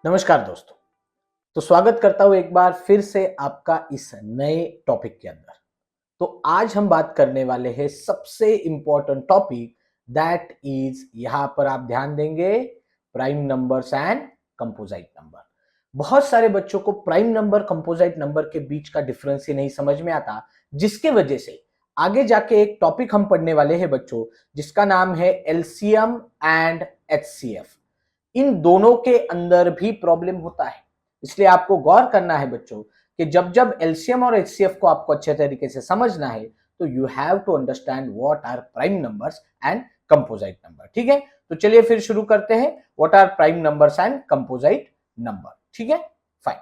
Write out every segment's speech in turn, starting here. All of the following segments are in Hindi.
नमस्कार दोस्तों। तो स्वागत करता हूं एक बार फिर से आपका इस नए टॉपिक के अंदर। तो आज हम बात करने वाले हैं सबसे इंपॉर्टेंट टॉपिक, दैट इज, यहां पर आप ध्यान देंगे, prime numbers and composite number. बहुत सारे बच्चों को प्राइम नंबर कंपोजिट नंबर के बीच का डिफरेंस ही नहीं समझ में आता, जिसके वजह से आगे जाके एक टॉपिक हम पढ़ने वाले हैं बच्चों, जिसका नाम है एलसीएम एंड एचसीएफ। इन दोनों के अंदर भी प्रॉब्लम होता है, इसलिए आपको गौर करना है बच्चों कि जब जब एलसीएम और एचसीएफ को आपको अच्छे तरीके से समझना है तो you have to understand what are prime numbers and composite number. ठीक है, तो चलिए फिर शुरू करते हैं, what are prime numbers and composite number. ठीक है, फाइन।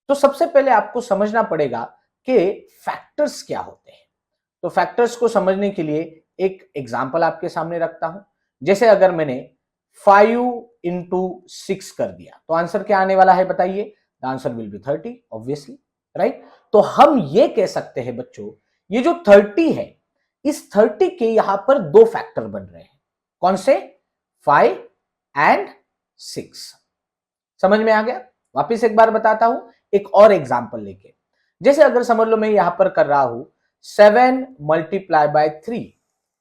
तो सबसे पहले आपको समझना पड़ेगा कि फैक्टर्स क्या होते हैं। तो फैक्टर्स को समझने के लिए एक एग्जाम्पल आपके सामने रखता हूं। जैसे अगर मैंने 5 इंटू 6 कर दिया तो आंसर क्या आने वाला है बताइए? The answer will be 30 obviously, right. तो हम ये कह सकते हैं बच्चों, ये जो 30 है, इस 30 के यहां पर दो फैक्टर बन रहे हैं। कौन से? 5 एंड 6। समझ में आ गया? वापिस एक बार बताता हूं एक और एग्जाम्पल लेके। जैसे अगर समझ लो मैं यहां पर कर रहा हूं 7 multiply by 3,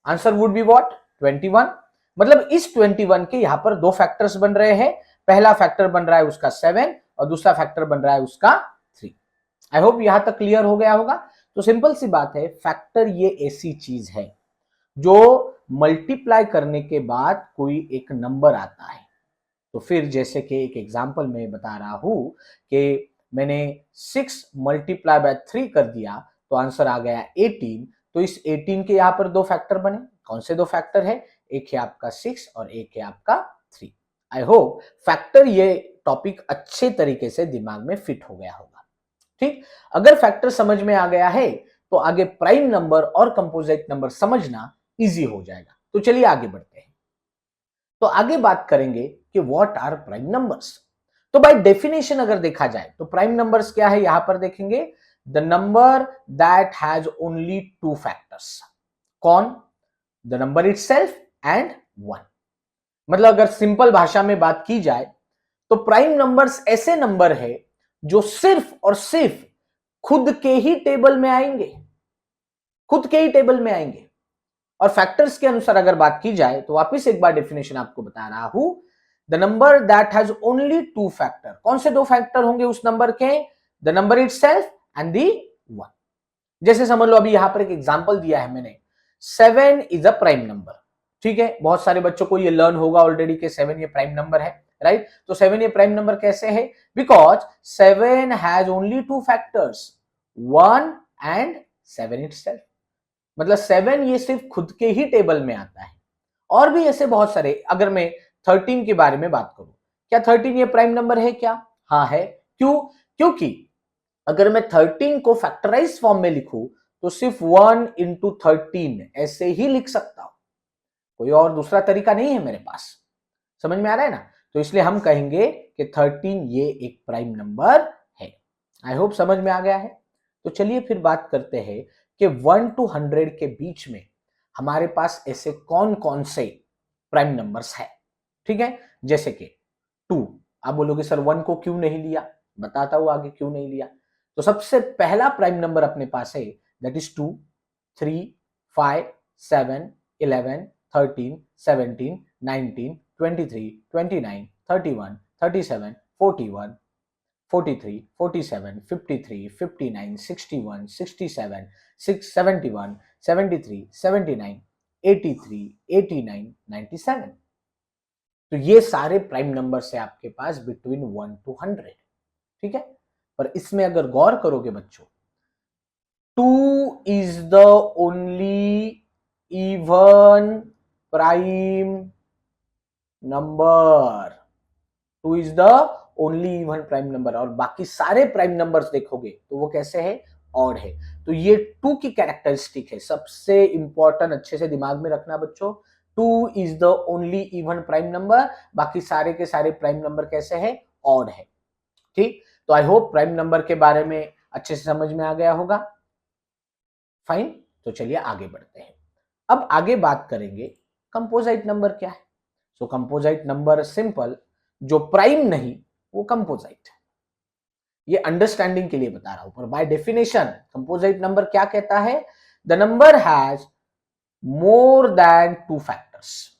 answer would be what? 21। मतलब इस 21 के यहां पर दो फैक्टर्स बन रहे हैं। पहला फैक्टर बन रहा है उसका 7 और दूसरा फैक्टर बन रहा है उसका 3। आई होप यहां तक क्लियर हो गया होगा। तो सिंपल सी बात है, फैक्टर ये ऐसी चीज है जो मल्टीप्लाई करने के बाद कोई एक नंबर आता है। तो फिर जैसे कि एक एग्जांपल में बता रहा हूं कि मैंने 6 मल्टीप्लाई बाय 3 कर दिया तो आंसर आ गया 18। तो इस 18 के यहां पर दो फैक्टर बने। कौन से दो फैक्टर है? एक है आपका 6 और एक है आपका 3। आई होप फैक्टर ये टॉपिक अच्छे तरीके से दिमाग में फिट हो गया होगा। ठीक, अगर फैक्टर समझ में आ गया है तो आगे प्राइम नंबर और कंपोजिट नंबर समझना इजी हो जाएगा। तो चलिए आगे बढ़ते हैं। तो आगे बात करेंगे कि व्हाट आर प्राइम नंबर्स। तो बाय डेफिनेशन अगर देखा जाए तो प्राइम नंबर्स क्या है, यहां पर देखेंगे, the number that has only two factors. कौन? The number itself and 1। मतलब अगर सिंपल भाषा में बात की जाए तो प्राइम नंबर्स ऐसे नंबर है जो सिर्फ और सिर्फ खुद के ही टेबल में आएंगे, खुद के ही टेबल में आएंगे। और फैक्टर्स के अनुसार अगर बात की जाए तो वापस एक बार डेफिनेशन आपको बता रहा हूं, the number that has only two factor. कौन से दो फैक्टर होंगे उस नंबर के? The number itself and the 1। जैसे समझ लो अभी यहां पर एक एग्जांपल दिया है मैंने, 7 इज अ प्राइम नंबर। ठीक है, बहुत सारे बच्चों को ये लर्न होगा ऑलरेडी कि 7 ये प्राइम नंबर है, राइट। तो 7 ये प्राइम नंबर कैसे है? Because 7 has only two factors, 1 and 7 itself. मतलब 7 ये सिर्फ खुद के ही टेबल में आता है। और भी ऐसे बहुत सारे, अगर मैं 13 के बारे में बात करूं, क्या 13 ये प्राइम नंबर है क्या? हाँ है। क्यों? क्योंकि अगर मैं 13 को फैक्टराइज फॉर्म में लिखूं तो सिर्फ 1 इंटू 13 ऐसे ही लिख सकता हूं, कोई और दूसरा तरीका नहीं है मेरे पास। समझ में आ रहा है ना? तो इसलिए हम कहेंगे कि 13 ये एक प्राइम नंबर है। आई होप समझ में आ गया है। तो चलिए फिर बात करते हैं कि 1 to 100 के बीच में हमारे पास ऐसे कौन कौन से प्राइम नंबर्स है। ठीक है, जैसे कि 2। आप बोलोगे सर 1 को क्यों नहीं लिया? बताता हूं आगे क्यों नहीं लिया। तो सबसे पहला प्राइम नंबर अपने पास है, दैट इज 2, 3, 5, 7, 11, 13, 17, 19, 23, 29, 31, 37, 41, 43, 47, 53, 59, 61, 67, 71, 73, 79, 83, 89, 97। तो ये सारे प्राइम नंबर्स है आपके पास बिटवीन 1 to 100। ठीक है, पर इसमें अगर गौर करोगे बच्चों, 2 is the only even prime number. 2 is the only even prime number. और बाकी सारे प्राइम नंबर्स देखोगे तो वो कैसे है? ऑड है। तो ये 2 की कैरेक्टरिस्टिक है, सबसे इंपॉर्टेंट, अच्छे से दिमाग में रखना बच्चों। 2 is the only even prime number, बाकी सारे के सारे प्राइम नंबर कैसे है? ऑड है। ठीक, तो आई होप प्राइम नंबर के बारे में अच्छे से समझ में आ गया होगा। फाइन, तो चलिए आगे बढ़ते हैं। अब आगे बात करेंगे कंपोजिट नंबर क्या है। सो कंपोजिट नंबर सिंपल, जो प्राइम नहीं वो कंपोजिट है। ये अंडरस्टैंडिंग के लिए बता रहा हूं, पर बाय डेफिनेशन कंपोजिट नंबर क्या कहता है? The number has more than two factors.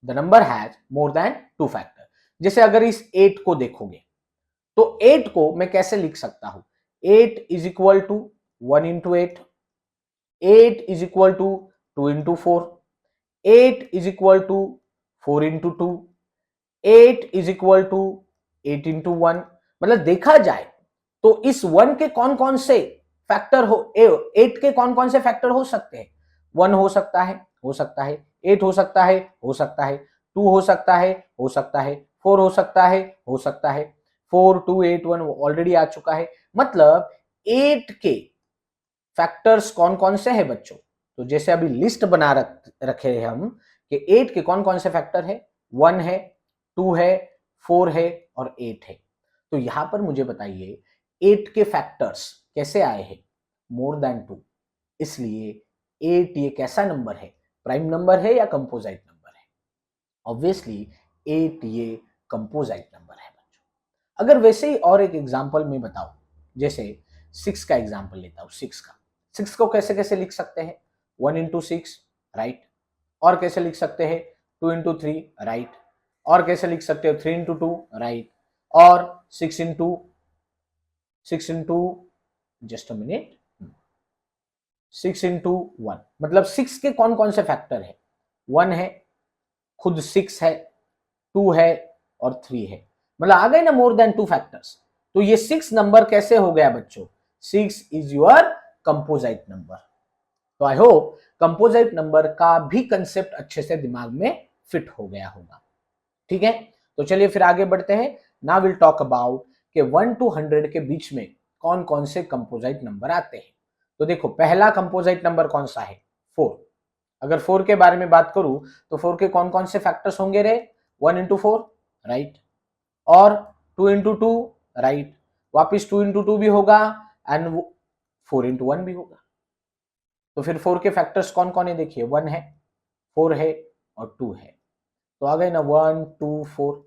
The number has more than two factor. जैसे अगर इस 8 को देखोगे तो 8 को मैं कैसे लिख सकता हूं? 8 is equal to 1 into 8, 8 is equal to 2 into 4, 8 is equal to 4 into 2, 8 is equal to 8 into 1। मतलब देखा जाए तो इस 1 के कौन कौन से फैक्टर हो, 8 के कौन कौन से फैक्टर हो सकते हैं? 1 हो सकता है, 8 हो सकता है, 2 हो सकता है, 4 हो सकता है, 4 2 8 1 ऑलरेडी आ चुका है। मतलब 8 के फैक्टर्स कौन कौन से हैं बच्चों? तो जैसे अभी लिस्ट बना रखे हैं हम कि 8 के कौन कौन से फैक्टर है? 1 है, 2 है, 4 है और 8 है। तो यहां पर मुझे बताइए 8 के फैक्टर्स कैसे आए हैं? मोर देन 2। इसलिए 8 ये कैसा नंबर है? प्राइम नंबर है या कंपोजिट नंबर है? ऑब्वियसली 8 ये कंपोजिट नंबर है बच्चों। अगर वैसे ही और एक एग्जांपल में बताऊं, जैसे 6 का एग्जांपल लेता हूं। 6 को कैसे कैसे लिख सकते हैं? 1 इंटू 6, राइट। और कैसे लिख सकते हैं? 2 इंटू 3, राइट। और कैसे लिख सकते हो? 3 इंटू 2, राइट। और 6 into just a minute 6 into 1। मतलब 6 के कौन कौन से फैक्टर है? 1 है, खुद 6 है, 2 है और 3 है। मतलब आ गए ना मोर देन 2 फैक्टर्स। तो ये 6 नंबर कैसे हो गया बच्चों? 6 इज योर कंपोजिट नंबर। तो आई होप कंपोजिट नंबर का भी कंसेप्ट अच्छे से दिमाग में फिट हो गया होगा। ठीक है, तो चलिए फिर आगे बढ़ते हैं। नाउ विल टॉक अबाउट के 1 to 100 के बीच में कौन कौन से कंपोजिट नंबर आते हैं। तो देखो पहला कंपोजिट नंबर कौन सा है? 4। अगर 4 के बारे में बात करूं तो 4 के कौन कौन से फैक्टर्स होंगे रे? 1 इंटू 4, राइट। और 2 इंटू 2, राइट। वापिस 2 इंटू 2 भी होगा एंड 4 इंटू 1 भी होगा। तो फिर 4 के फैक्टर्स कौन कौन है? देखिए 1 है, 4 है और 2 है। तो आ गए ना 1 2 4,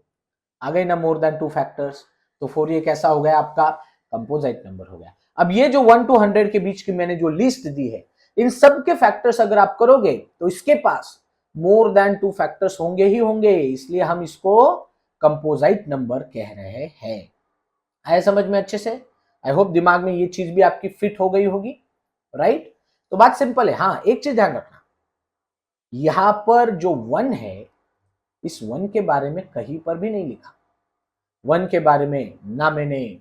आ गए ना मोर देन 2 फैक्टर्स। तो 4 ये कैसा हो गया आपका? कंपोजिट नंबर हो गया। अब ये जो 1 to 100 के बीच की मैंने जो लिस्ट दी है, इन सब के फैक्टर्स अगर आप करोगे तो इसके पास मोर देन 2 फैक्टर्स होंगे ही होंगे, इसलिए हम इसको कंपोजिट नंबर कह रहे हैं। आया समझ में अच्छे से? आई होप दिमाग में ये चीज भी आपकी फिट हो गई होगी, राइट। तो बात सिंपल है। हाँ, एक चीज ध्यान रखना, यहां पर जो 1 है, इस 1 के बारे में कहीं पर भी नहीं लिखा। 1 के बारे में ना मैंने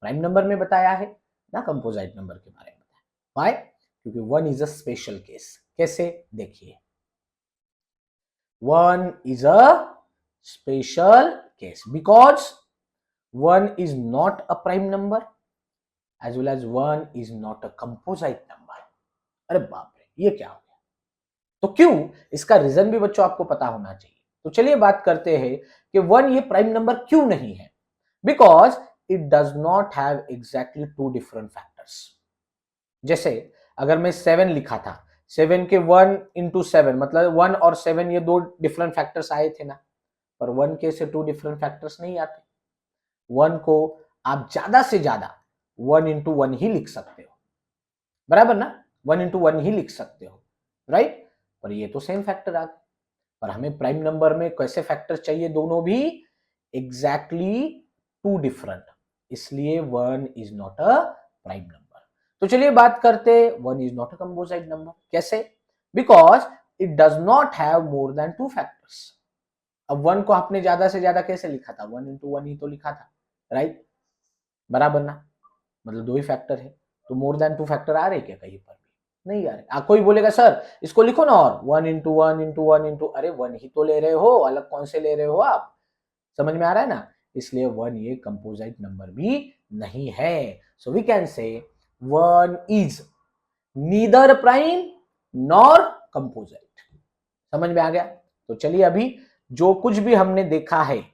प्राइम नंबर में बताया है, ना कंपोजिट नंबर के बारे में बताया। वाई? क्योंकि 1 इज अ स्पेशल केस। कैसे? देखिए 1 is a special case because 1 is not a prime number as well as 1 is not a composite number। अरे बाप रे, ये क्या हो गया? तो क्यों? इसका रीजन भी बच्चों आपको पता होना चाहिए। तो चलिए बात करते हैं कि 1 ये प्राइम नंबर क्यों नहीं है। Because it does not have exactly 2 different factors. जैसे अगर मैं 7 लिखा था, 7 के 1 इंटू 7 मतलब 1 और 7 ये 2 डिफरेंट फैक्टर्स आए थे ना, पर 1 के से 2 डिफरेंट फैक्टर्स नहीं आते। 1 को आप ज्यादा से ज्यादा 1 इंटू 1 ही लिख सकते हो, बराबर ना? 1 इंटू 1 ही लिख सकते हो, राइट। पर ये तो सेम फैक्टर आ गए। पर हमें प्राइम नंबर में कैसे फैक्टर चाहिए? दोनों भी एग्जैक्टली 2 डिफरेंट, इसलिए 1 is not a prime number. तो चलिए बात करते, 1 is not a composite number. कैसे? Because it does not have more than 2 factors. अब 1 को आपने ज्यादा से ज्यादा कैसे लिखा था? 1 इंटू 1 ही तो लिखा था, राइट। बराबर ना? मतलब 2 ही फैक्टर है, तो मोर देन 2 फैक्टर आ रहे क्या कहीं पर भी? नहीं आ रहे। कोई बोलेगा सर इसको लिखो ना, और 1 इंटू 1 इंटू 1 इंटू, अरे 1 ही तो ले रहे हो, अलग कौन से ले रहे हो आप? समझ में आ रहा है ना? इसलिए 1 ये कंपोजिट नंबर भी नहीं है। So we can say 1 is neither prime nor composite. समझ में आ गया? तो चलिए अभी जो कुछ भी हमने देखा है,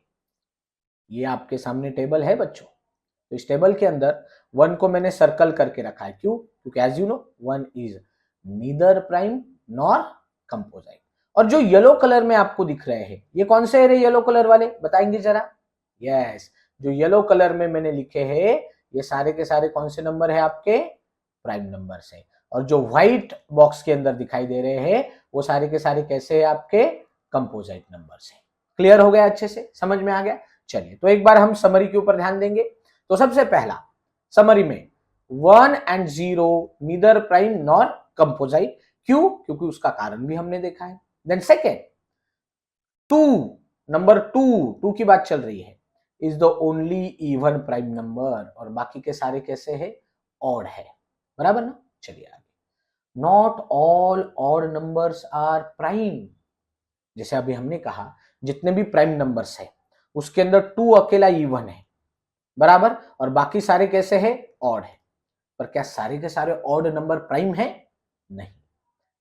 ये आपके सामने टेबल है बच्चों। तो इस टेबल के अंदर 1 को मैंने सर्कल करके रखा है। क्यों? क्योंकि as you know 1 is neither prime nor composite. और जो येलो कलर में आपको दिख रहे हैं, ये कौन से है रे येलो कलर वाले? बताएंगे जरा। यस, जो येलो कलर में मैंने लिखे हैं ये सारे के सारे कौन से नंबर है आपके प्राइम नंबर से, और जो व्हाइट बॉक्स के अंदर दिखाई दे रहे हैं वो सारे के सारे कैसे है आपके कंपोजिट नंबर से। क्लियर हो गया, अच्छे से समझ में आ गया। चलिए तो एक बार हम समरी के ऊपर ध्यान देंगे। तो सबसे पहला समरी में 1 and 0 neither prime nor composite, क्यों? क्योंकि उसका कारण भी हमने देखा है। देन सेकेंड 2, नंबर 2 की बात चल रही है, is the only even prime number, और बाकी के सारे कैसे है ऑड है, बराबर ना। चलिए आगे, not all odd numbers are prime, जैसे अभी हमने कहा जितने भी प्राइम नंबर्स है उसके अंदर 2 अकेला इवन है, बराबर, और बाकी सारे कैसे है ऑड है। पर क्या सारे के सारे ऑड नंबर प्राइम है? नहीं।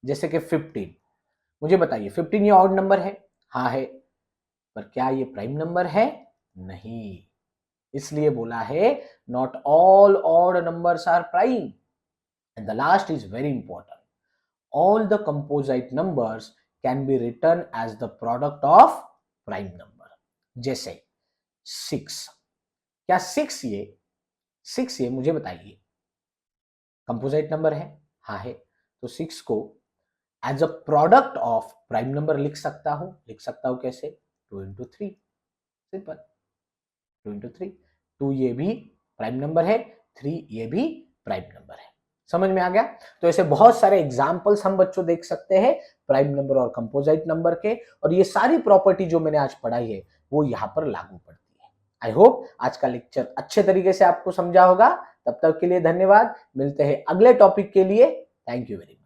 जैसे कि 15, मुझे बताइए 15 ये ऑड नंबर है? हाँ है, पर क्या ये प्राइम नंबर है? नहीं। इसलिए बोला है not all odd numbers are prime. And the last is very important, all the composite numbers can be written as the product of prime number। जैसे 6, क्या 6 ये मुझे बताइए कंपोजिट नंबर है? हाँ है। तो 6 को as a product of prime number लिख सकता हूं कैसे? 2 into 3, सिंपल, 2 into 3। 2 ये भी प्राइम नंबर है, 3 ये भी प्राइम नंबर है। समझ में आ गया? तो ऐसे बहुत सारे एग्जाम्पल्स हम बच्चों देख सकते हैं प्राइम नंबर और कंपोजिट नंबर के, और ये सारी प्रॉपर्टी जो मैंने आज पढ़ाई है वो यहाँ पर लागू पड़ती है। आई होप आज का लेक्चर अच्छे तरीके से आपको समझा होगा। तब तक के लिए धन्यवाद, मिलते हैं अगले टॉपिक के लिए। Thank you very much.